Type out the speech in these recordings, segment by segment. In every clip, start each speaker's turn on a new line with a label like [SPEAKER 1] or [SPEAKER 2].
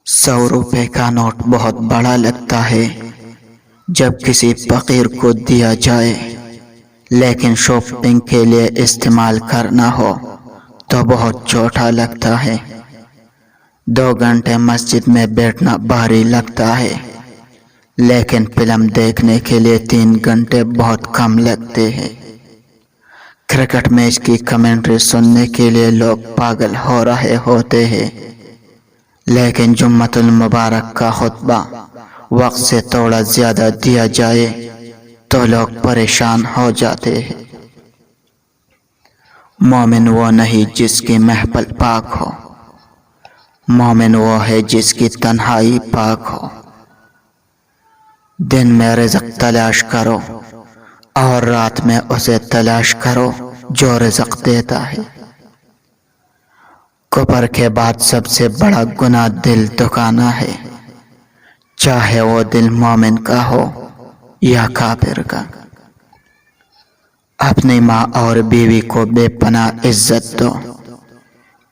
[SPEAKER 1] 100 روپے کا نوٹ بہت بڑا لگتا ہے جب کسی فقیر کو دیا جائے، لیکن شاپنگ کے لیے استعمال کرنا ہو تو بہت چھوٹا لگتا ہے۔ 2 گھنٹے مسجد میں بیٹھنا بھاری لگتا ہے، لیکن فلم دیکھنے کے لیے 3 گھنٹے بہت کم لگتے ہیں۔ کرکٹ میچ کی کمنٹری سننے کے لیے لوگ پاگل ہو رہے ہوتے ہیں، لیکن جمعۃ المبارک کا خطبہ وقت سے تھوڑا زیادہ دیا جائے تو لوگ پریشان ہو جاتے ہیں۔ مومن وہ نہیں جس کی محفل پاک ہو، مومن وہ ہے جس کی تنہائی پاک ہو۔ دن میں رزق تلاش کرو اور رات میں اسے تلاش کرو جو رزق دیتا ہے۔ کفر کے بعد سب سے بڑا گناہ دل دکھانا ہے، چاہے وہ دل مومن کا ہو یا کافر کا۔ اپنی ماں اور بیوی کو بے پناہ عزت دو،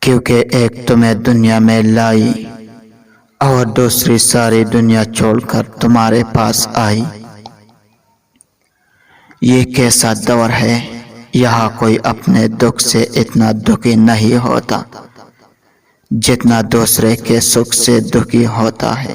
[SPEAKER 1] کیونکہ ایک تمہیں دنیا میں لائی اور دوسری ساری دنیا چھوڑ کر تمہارے پاس آئی۔ یہ کیسا دور ہے، یہاں کوئی اپنے دکھ سے اتنا دکھی نہیں ہوتا جتنا دوسرے کے سکھ سے دکھی ہوتا ہے۔